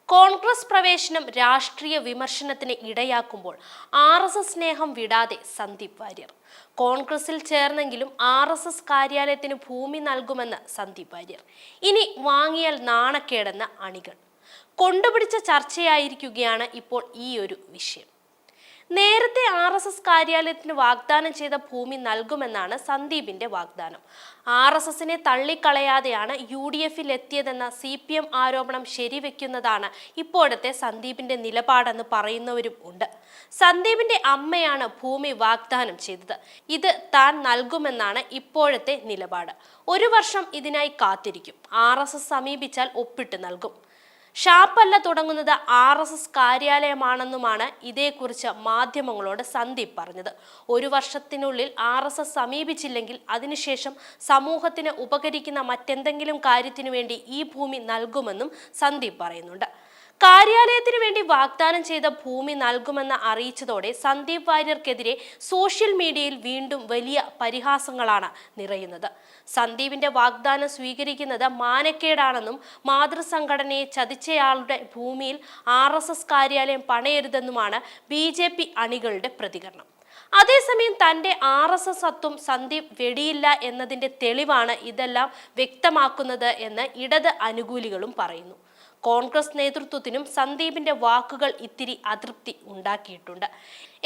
കോൺഗ്രസ് പ്രവേശനം രാഷ്ട്രീയ വിമർശനത്തിന് ഇടയാക്കുമ്പോൾ RSS സ്നേഹം വിടാതെ സന്ദീപ് വാര്യർ. കോൺഗ്രസിൽ ചേർന്നെങ്കിലും RSS കാര്യാലയത്തിന് ഭൂമി നൽകുമെന്ന് സന്ദീപ് വാര്യർ. ഇനി വാങ്ങിയാൽ നാണക്കേടെന്ന അണികൾ. കൊണ്ടുപിടിച്ച ചർച്ചയായിരിക്കുകയാണ് ഇപ്പോൾ ഈ ഒരു വിഷയം. നേരത്തെ RSS കാര്യാലയത്തിന് വാഗ്ദാനം ചെയ്ത ഭൂമി നൽകുമെന്നാണ് സന്ദീപിന്റെ വാഗ്ദാനം. RSSനെ തള്ളിക്കളയാതെയാണ് UDFിൽ എത്തിയതെന്ന CPM ആരോപണം ശരിവെക്കുന്നതാണ് ഇപ്പോഴത്തെ സന്ദീപിന്റെ നിലപാടെന്ന് പറയുന്നവരും ഉണ്ട്. സന്ദീപിന്റെ അമ്മയാണ് ഭൂമി വാഗ്ദാനം ചെയ്തത്. ഇത് താൻ നൽകുമെന്നാണ് ഇപ്പോഴത്തെ നിലപാട്. 1 വർഷം ഇതിനായി കാത്തിരിക്കും. RSS സമീപിച്ചാൽ ഒപ്പിട്ട് നൽകും. ഷാപ്പല്ല തുടങ്ങുന്നത് RSS കാര്യാലയമാണെന്നുമാണ് ഇതേക്കുറിച്ച് മാധ്യമങ്ങളോട് സന്ദീപ് പറഞ്ഞത്. 1 വർഷത്തിനുള്ളിൽ RSS സമീപിച്ചില്ലെങ്കിൽ അതിനുശേഷം സമൂഹത്തിന് ഉപകരിക്കുന്ന മറ്റെന്തെങ്കിലും കാര്യത്തിനു വേണ്ടി ഈ ഭൂമി നൽകുമെന്നും സന്ദീപ് പറയുന്നുണ്ട്. കാര്യാലയത്തിന് വേണ്ടി വാഗ്ദാനം ചെയ്ത ഭൂമി നൽകുമെന്ന് അറിയിച്ചതോടെ സന്ദീപ് വാര്യർക്കെതിരെ സോഷ്യൽ മീഡിയയിൽ വീണ്ടും വലിയ പരിഹാസങ്ങളാണ് നിറയുന്നത്. സന്ദീപിന്റെ വാഗ്ദാനം സ്വീകരിക്കുന്നത് മാനക്കേടാണെന്നും മാതൃസംഘടനയെ ചതിച്ചയാളുടെ ഭൂമിയിൽ RSS കാര്യാലയം പണയരുതെന്നുമാണ് BJP അണികളുടെ പ്രതികരണം. അതേസമയം തന്റെ RSS സ്വത്തും സന്ദീപ് വെടിയില്ല എന്നതിന്റെ തെളിവാണ് ഇതെല്ലാം വ്യക്തമാക്കുന്നത് എന്ന് ഇടത് അനുകൂലികളും പറയുന്നു. കോൺഗ്രസ് നേതൃത്വത്തിനും സന്ദീപിന്റെ വാക്കുകൾ ഇത്തിരി അതൃപ്തി ഉണ്ടാക്കിയിട്ടുണ്ട്.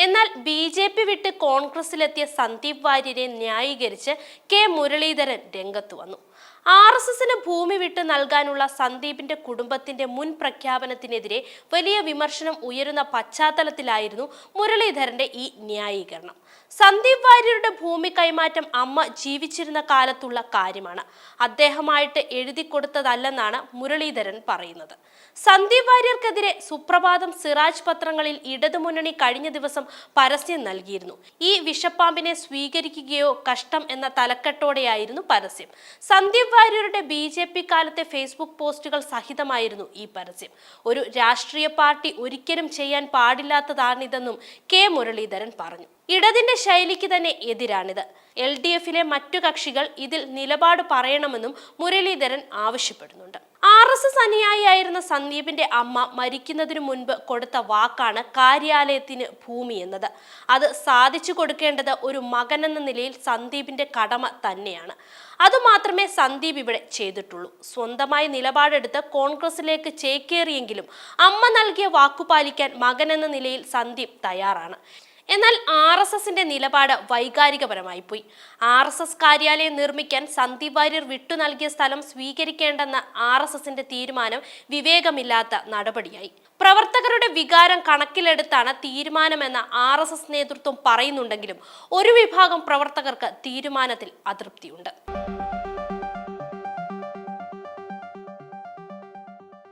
എന്നാൽ BJP വിട്ട് കോൺഗ്രസിലെത്തിയ സന്ദീപ് വാര്യരെ ന്യായീകരിച്ച് K മുരളീധരൻ രംഗത്ത് വന്നു. RSSന് ഭൂമി വിട്ട് നൽകാനുള്ള സന്ദീപിന്റെ കുടുംബത്തിന്റെ മുൻ പ്രഖ്യാപനത്തിനെതിരെ വലിയ വിമർശനം ഉയരുന്ന പശ്ചാത്തലത്തിലായിരുന്നു മുരളീധരന്റെ ഈ ന്യായീകരണം. സന്ദീപ് വാര്യരുടെ ഭൂമി കൈമാറ്റം അമ്മ ജീവിച്ചിരുന്ന കാലത്തുള്ള കാര്യമാണ്. അദ്ദേഹമായിട്ട് എഴുതി കൊടുത്തതല്ലെന്നാണ് മുരളീധരൻ പറയുന്നത്. സന്ദീപ് വാര്യർക്കെതിരെ സുപ്രഭാതം സിറാജ് പത്രങ്ങളിൽ ഇടതുമുന്നണി കഴിഞ്ഞ ദിവസം പരസ്യം നൽകിയിരുന്നു. ഈ വിഷപ്പാമ്പിനെ സ്വീകരിക്കുകയോ കഷ്ടം എന്ന തലക്കെട്ടോടെയായിരുന്നു പരസ്യം. സന്ദീപ് വാര്യരുടെ BJP കാലത്തെ ഫേസ്ബുക്ക് പോസ്റ്റുകൾ സഹിതമായിരുന്നു ഈ പരസ്യം. ഒരു രാഷ്ട്രീയ പാർട്ടി ഒരിക്കലും ചെയ്യാൻ പാടില്ലാത്തതാണിതെന്നും K മുരളീധരൻ പറഞ്ഞു. ഇടതിന്റെ ശൈലിക്ക് തന്നെ എതിരാണിത്. LDFിലെ മറ്റു കക്ഷികൾ ഇതിൽ നിലപാട് പറയണമെന്നും മുരളീധരൻ ആവശ്യപ്പെടുന്നുണ്ട്. RSS അനുയായിയായിരുന്ന സന്ദീപിന്റെ അമ്മ മരിക്കുന്നതിനു മുൻപ് കൊടുത്ത വാക്കാണ് കാര്യാലയത്തിന് ഭൂമി എന്നത്. അത് സാധിച്ചു കൊടുക്കേണ്ടത് ഒരു മകനെന്ന നിലയിൽ സന്ദീപിന്റെ കടമ തന്നെയാണ്. അതുമാത്രമേ സന്ദീപ് ഇവിടെ ചെയ്തിട്ടുള്ളൂ. സ്വന്തമായി നിലപാടെടുത്ത് കോൺഗ്രസിലേക്ക് ചേക്കേറിയെങ്കിലും അമ്മ നൽകിയ വാക്കുപാലിക്കാൻ മകനെന്ന നിലയിൽ സന്ദീപ് തയ്യാറാണ്. എന്നാൽ RSSന്റെ നിലപാട് വൈകാരികപരമായി പോയി. RSS കാര്യാലയം നിർമ്മിക്കാൻ സന്ദീപ് വാര്യർ വിട്ടു നൽകിയ സ്ഥലം സ്വീകരിക്കേണ്ടെന്ന RSSന്റെ തീരുമാനം വിവേകമില്ലാത്ത നടപടിയായി. പ്രവർത്തകരുടെ വികാരം കണക്കിലെടുത്താണ് തീരുമാനമെന്ന് RSS നേതൃത്വം പറയുന്നുണ്ടെങ്കിലും ഒരു വിഭാഗം പ്രവർത്തകർക്ക് തീരുമാനത്തിൽ അതൃപ്തിയുണ്ട്.